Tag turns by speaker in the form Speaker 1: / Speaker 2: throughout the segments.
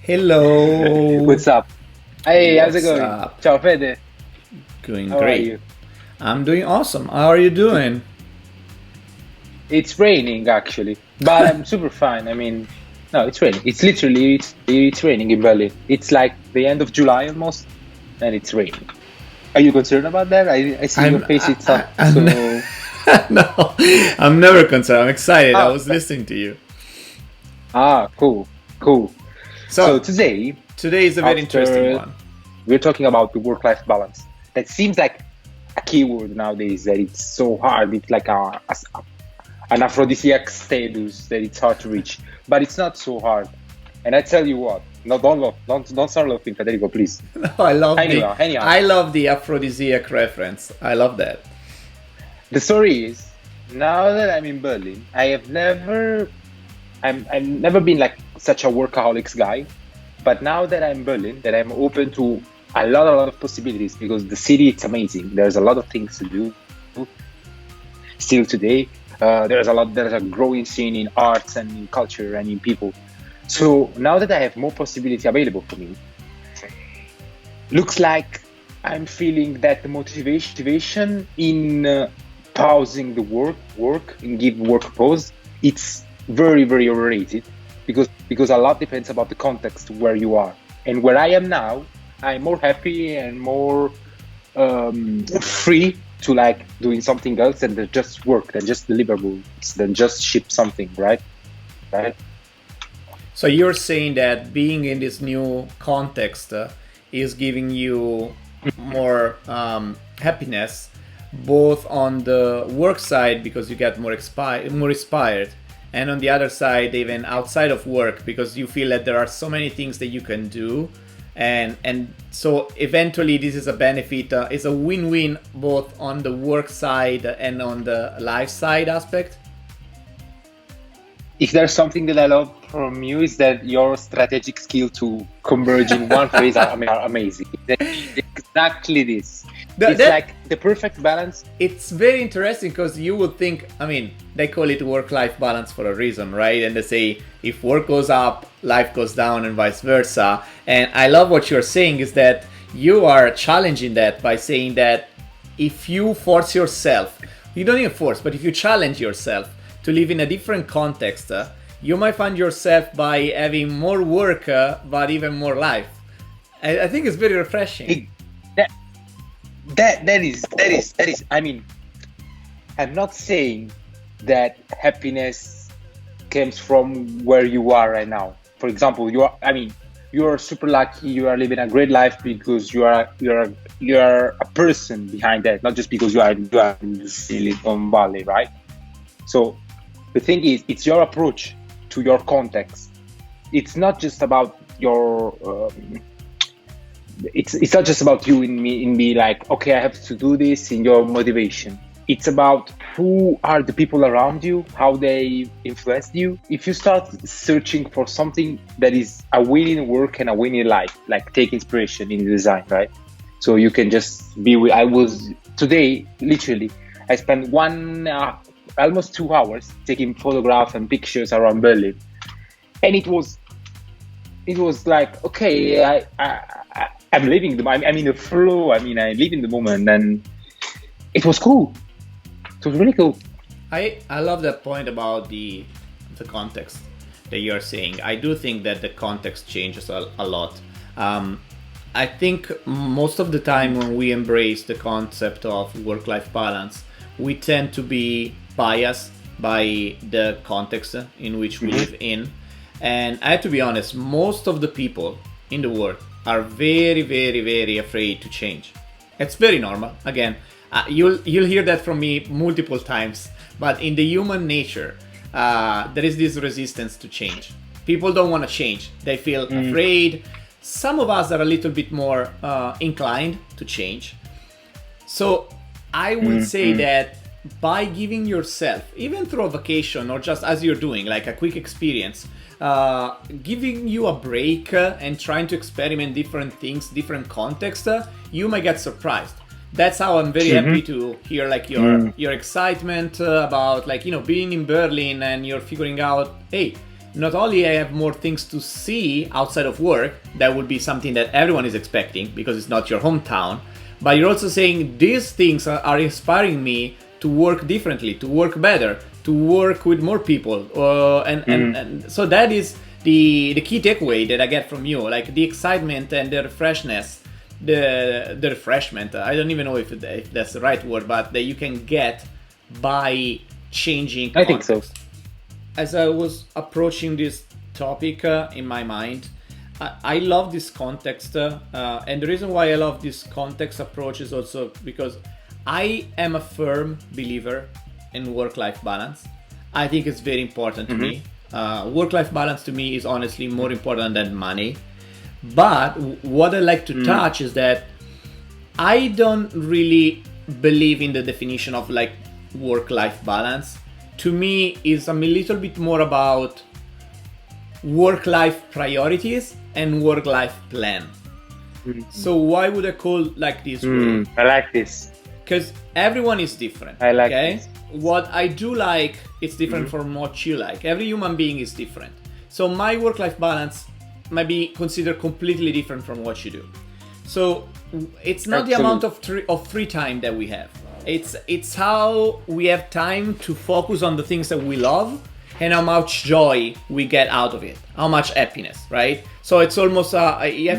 Speaker 1: Hello.
Speaker 2: What's up? Hey, how's it
Speaker 1: What's
Speaker 2: going?
Speaker 1: up?
Speaker 2: Ciao Fede,
Speaker 1: Doing
Speaker 2: how are
Speaker 1: great.
Speaker 2: you?
Speaker 1: I'm doing awesome. How are you doing?
Speaker 2: It's raining actually, but I'm super fine. No, it's raining. It's raining in Berlin. It's like the end of July almost, and it's raining. Are you concerned about that? I see in your
Speaker 1: I'm
Speaker 2: face
Speaker 1: I,
Speaker 2: it's
Speaker 1: I,
Speaker 2: not
Speaker 1: I'm
Speaker 2: so.
Speaker 1: no, I'm never concerned. I'm excited. I
Speaker 2: Ah,
Speaker 1: was listening to you.
Speaker 2: cool, cool. So
Speaker 1: So
Speaker 2: today,
Speaker 1: today is a very interesting
Speaker 2: after
Speaker 1: one.
Speaker 2: we're talking about the work-life balance. That seems like a keyword nowadays. That it's so hard. It's like an aphrodisiac status that it's hard to reach, but it's not so hard. And I tell you what, no, don't start laughing, Federico, please.
Speaker 1: No,
Speaker 2: Anyhow,
Speaker 1: I love the aphrodisiac reference. I love that.
Speaker 2: the story is now that I'm in Berlin, I've never been like such a workaholics guy, but now that I'm in Berlin, that I'm open to a lot of possibilities because the city it's amazing. There's a lot of things to do still today. There's a growing scene in arts and in culture and in people. So now that I have more possibility available for me, looks like I'm feeling that the motivation in pausing the work and give work a pause, it's very overrated because a lot depends about the context where you are. And where I am now, I'm more happy and more free to like doing something else than just work, than just deliverables, than just ship something, right? Right?
Speaker 1: So you're saying that being in this new context is giving you more happiness, both on the work side because you get more inspired, and on the other side, even outside of work, because you feel that there are so many things that you can do, and so eventually this is a benefit. It's a win-win both on the work side and on the life side aspect.
Speaker 2: If there's something that I love from you is that your strategic skill to converge in one phrase are amazing. Exactly this. It's
Speaker 1: That
Speaker 2: like the perfect balance.
Speaker 1: it's very interesting because you would think, I mean, they call it work-life balance for a reason, right? And they say if work goes up, life goes down, and vice versa. And I love what you're saying is that you are challenging that by saying that if you force yourself, you don't even force, but if you challenge yourself to live in a different context, you might find yourself by having more work, but even more life. I think it's very refreshing.
Speaker 2: It, that, that is. I'm not saying that happiness comes from where you are right now. For example, you are super lucky. You are living a great life because you are a person behind that, not just because you are in the Silicon Valley, right? So the thing is, it's your approach to your context. It's not just about your. It's not just about you in me like okay I have to do this in your motivation. It's about who are the people around you, how they influenced you. If you start searching for something that is a winning work and a winning life, like take inspiration in design, right? So you can just be with. I was today literally. I spent almost 2 hours taking photographs and pictures around Berlin, and it was like okay I'm living I'm in the flow. I live in the moment, and it was cool. It was really cool.
Speaker 1: I love that point about the context that you're saying. I do think that the context changes a lot. I think most of the time when we embrace the concept of work-life balance, we tend to be biased by the context in which we live in. And I have to be honest, most of the people in the world are very afraid to change. It's very normal. Again, you'll hear that from me multiple times. But in the human nature, there is this resistance to change. People don't want to change. They feel afraid. Some of us are a little bit more inclined to change. So I would say that by giving yourself, even through a vacation or just as you're doing, like a quick experience, giving you a break and trying to experiment different things, different contexts, you might get surprised. That's how I'm very happy to hear like your excitement about like being in Berlin and you're figuring out, hey, not only I have more things to see outside of work, that would be something that everyone is expecting because it's not your hometown, but you're also saying these things are inspiring me to work differently, to work better, to work with more people. And so that is the key takeaway that I get from you, like the excitement and the refreshness, the refreshment. I don't even know if that's the right word, but that you can get by changing context.
Speaker 2: I think so.
Speaker 1: As I was approaching this topic in my mind, I love this context, and the reason why I love this context approach is also because I am a firm believer in work-life balance. I think it's very important to me. Work-life balance to me is honestly more important than money. But what I like to touch is that I don't really believe in the definition of like work-life balance. To me, it's a little bit more about work-life priorities and work-life plan. So why would I call like this?
Speaker 2: I like this.
Speaker 1: Because everyone is different.
Speaker 2: I like this.
Speaker 1: What I do like is different from what you like. Every human being is different. So my work-life balance might be considered completely different from what you do. So it's not the amount of free time that we have. It's how we have time to focus on the things that we love and how much joy we get out of it, how much happiness, right? So it's almost if you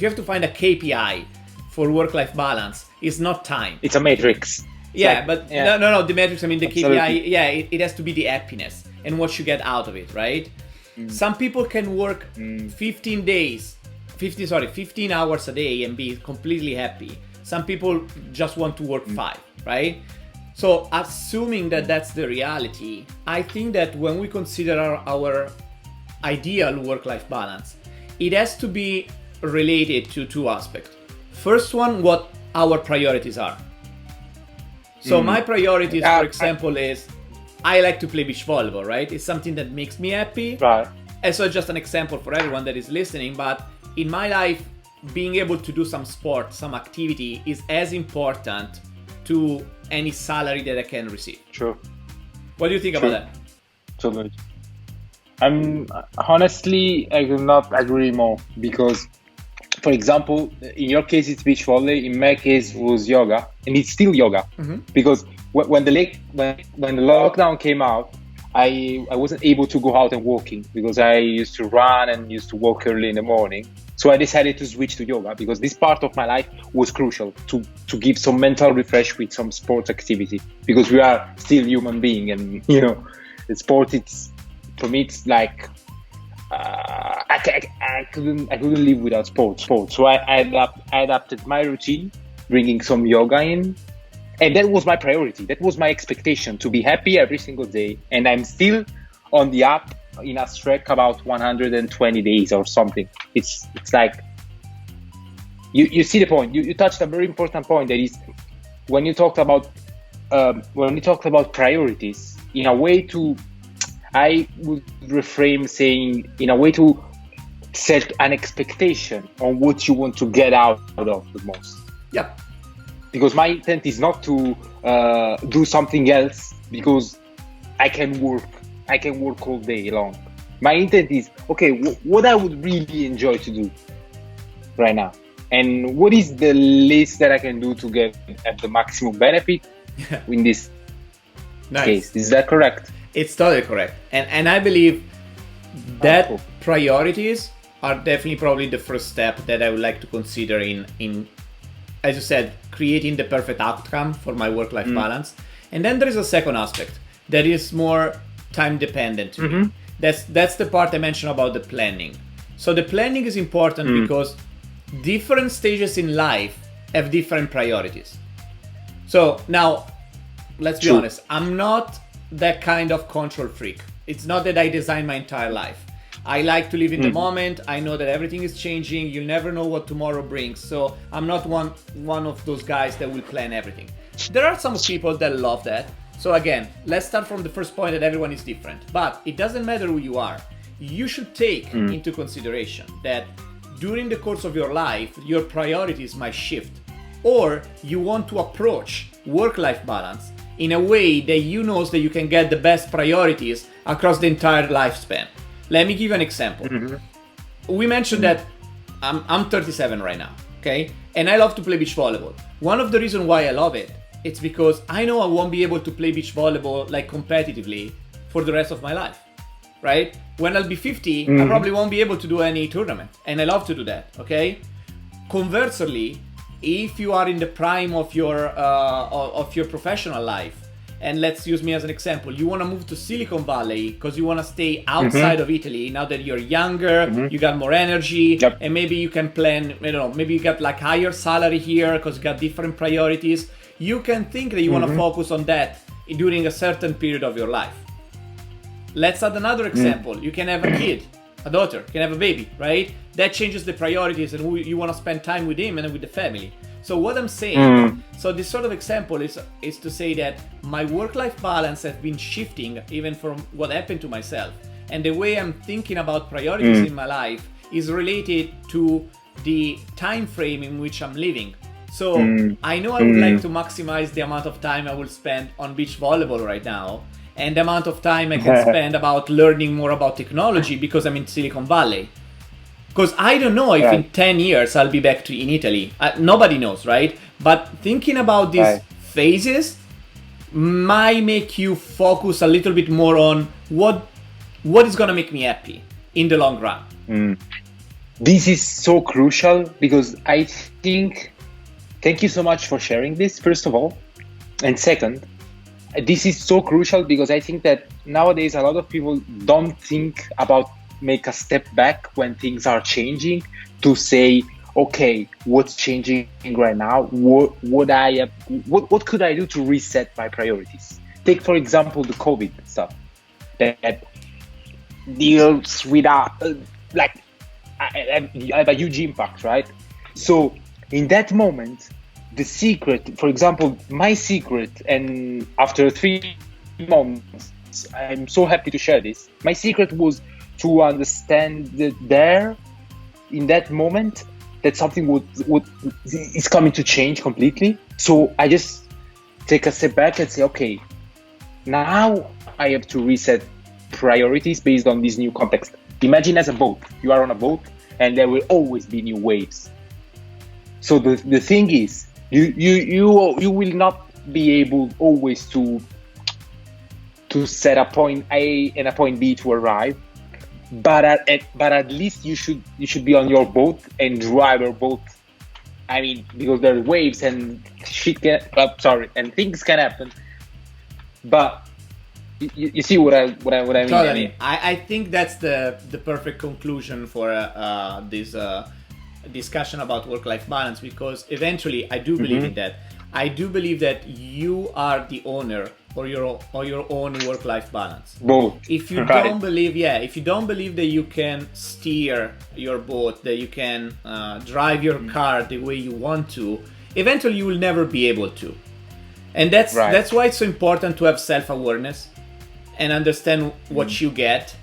Speaker 1: have to find a KPI for work-life balance, it's not time.
Speaker 2: It's a matrix.
Speaker 1: Yeah, like, no, the matrix, I mean the KPI, it has to be the happiness and what you get out of it, right? Some people can work 15 hours a day and be completely happy. Some people just want to work 5, right? So assuming that that's the reality, I think that when we consider our ideal work-life balance, it has to be related to 2 aspects. First one, what our priorities are. So my priorities, for example, is I like to play beach volleyball, right? It's something that makes me happy.
Speaker 2: Right.
Speaker 1: And so just an example for everyone that is listening, but in my life, being able to do some sport, some activity is as important to any salary that I can receive.
Speaker 2: True.
Speaker 1: What do you think about that?
Speaker 2: Totally. Honestly, I could not agree more because, for example, in your case it's beach volley, in my case it was yoga, and it's still yoga. Because when the lockdown came out, I wasn't able to go out and walking because I used to run and used to walk early in the morning. So I decided to switch to yoga because this part of my life was crucial to give some mental refresh with some sports activity, because we are still human being, and the sport, for me it's like I couldn't live without sports. So I adapted my routine, bringing some yoga in, and that was my priority. That was my expectation, to be happy every single day. And I'm still on the app in a stretch about 120 days or something. It's like you see the point. You touched a very important point, that is when you talked about priorities. In a way to, I would reframe saying, in a way to set an expectation on what you want to get out of the most.
Speaker 1: Yeah.
Speaker 2: Because my intent is not to do something else because I can work all day long. My intent is, okay, what I would really enjoy to do right now, and what is the least that I can do to get at the maximum benefit in this case. Is that correct?
Speaker 1: It's totally correct. And I believe that priorities are definitely probably the first step that I would like to consider in, as you said, creating the perfect outcome for my work-life balance. And then there is a second aspect that is more time dependent to me. That's the part I mentioned about the planning. So the planning is important because different stages in life have different priorities. So now, let's be honest, I'm not that kind of control freak. It's not that I design my entire life. I like to live in the moment. I know that everything is changing. You'll never know what tomorrow brings. So I'm not one of those guys that will plan everything. There are some people that love that. So again, let's start from the first point that everyone is different. But it doesn't matter who you are. You should take into consideration that during the course of your life, your priorities might shift. Or you want to approach work-life balance in a way that you know that you can get the best priorities across the entire lifespan. Let me give you an example. We mentioned that I'm 37 right now, okay? And I love to play beach volleyball. One of the reasons why I love it, it's because I know I won't be able to play beach volleyball like competitively for the rest of my life, right? When I'll be 50, I probably won't be able to do any tournament, and I love to do that, okay? Conversely, if you are in the prime of your professional life, and let's use me as an example, you want to move to Silicon Valley because you want to stay outside of Italy now that you're younger, you got more energy, and maybe you can plan, maybe you got like higher salary here because you got different priorities. You can think that you want to focus on that during a certain period of your life. Let's add another example. You can have a kid, a daughter, you can have a baby, right? That changes the priorities and who you want to spend time with him and with the family. So what I'm saying, so this sort of example is to say that my work-life balance has been shifting even from what happened to myself. And the way I'm thinking about priorities in my life is related to the time frame in which I'm living. So I know I would like to maximize the amount of time I will spend on beach volleyball right now, and the amount of time I can spend about learning more about technology because I'm in Silicon Valley. Because I don't know if in 10 years I'll be back in Italy. Nobody knows, right? But thinking about these phases might make you focus a little bit more on what is going to make me happy in the long run.
Speaker 2: This is so crucial because I think, thank you so much for sharing this, first of all. And second, this is so crucial because I think that nowadays a lot of people don't think about make a step back when things are changing to say, okay, what's changing right now? What could I do to reset my priorities? Take, for example, the COVID stuff that deals with have a huge impact, right? So in that moment, the secret, for example, my secret, and after 3 months, I'm so happy to share this. My secret was to understand that there, in that moment, that something is coming to change completely. So I just take a step back and say, okay, now I have to reset priorities based on this new context. Imagine as a boat, you are on a boat and there will always be new waves. So the thing is, you will not be able always to set a point A and a point B to arrive. But at least you should be on your boat and drive your boat. I mean, because there are waves and and things can happen. But you see what I mean?
Speaker 1: Totally. I think that's the perfect conclusion for this discussion about work-life balance, because eventually I do believe in that. I do believe that you are the owner or your own work-life balance.
Speaker 2: Both.
Speaker 1: If you don't believe, if you don't believe that you can steer your boat, that you can drive your car the way you want to, eventually you will never be able to. And that's why it's so important to have self-awareness and understand what you get.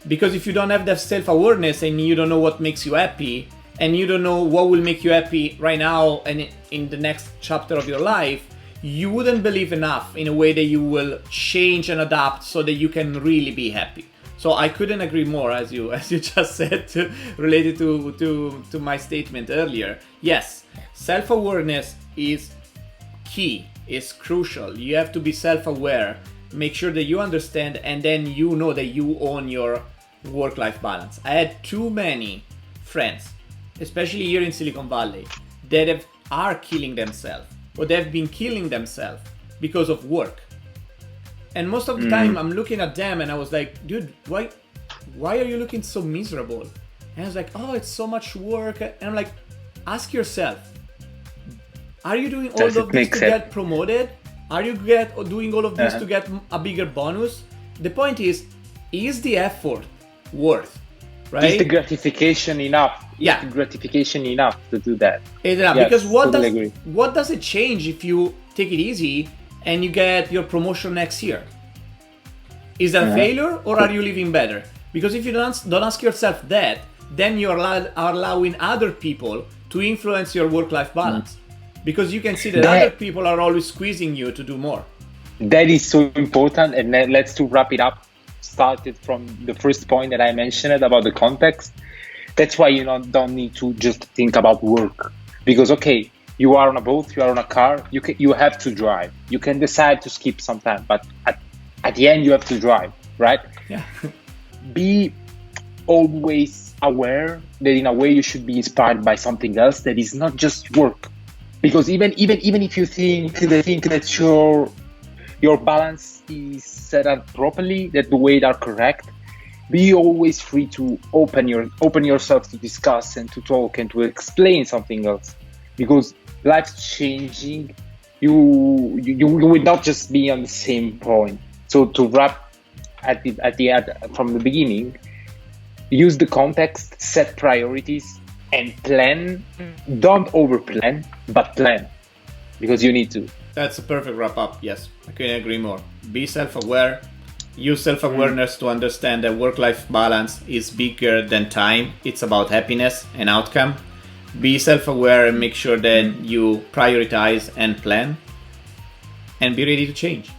Speaker 1: Because if you don't have that self-awareness and you don't know what makes you happy, and you don't know what will make you happy right now and in the next chapter of your life, you wouldn't believe enough in a way that you will change and adapt so that you can really be happy. So I couldn't agree more, as you just said, related to my statement earlier. Yes, self-awareness is key, is crucial. You have to be self-aware, make sure that you understand, and then you know that you own your work-life balance. I had too many friends, especially here in Silicon Valley, that are killing themselves, or they've been killing themselves because of work. And most of the time I'm looking at them and I was like, dude, why are you looking so miserable? And I was like, oh, it's so much work. And I'm like, ask yourself, are you doing all of this to get promoted? Are you doing all of this to get a bigger bonus? The point is the effort worth? Right?
Speaker 2: Is the gratification enough?
Speaker 1: Yeah.
Speaker 2: Is the gratification enough to do that?
Speaker 1: Yes, because what does it change if you take it easy and you get your promotion next year? Is that a failure, or are you living better? Because if you don't ask yourself that, then you are allowing other people to influence your work-life balance. Because you can see that other people are always squeezing you to do more.
Speaker 2: That is so important. And then let's to wrap it up. Started from the first point that I mentioned about the context. That's why you don't need to just think about work, because okay, you are on a boat, you are on a car, you have to drive. You can decide to skip some time, but at the end you have to drive, right?
Speaker 1: Yeah.
Speaker 2: Be always aware that in a way you should be inspired by something else that is not just work, because even if you think that your balance is set up properly, that the way are correct, be always free to open yourself to discuss and to talk and to explain something else, because life's changing. You will not just be on the same point. So to wrap at the end from the beginning, use the context, set priorities, and plan. Don't over plan, but plan, because you need to.
Speaker 1: That's a perfect wrap up. Yes, I couldn't agree more. Be self-aware. Use self-awareness to understand that work-life balance is bigger than time. It's about happiness and outcome. Be self-aware and make sure that you prioritize and plan. And be ready to change.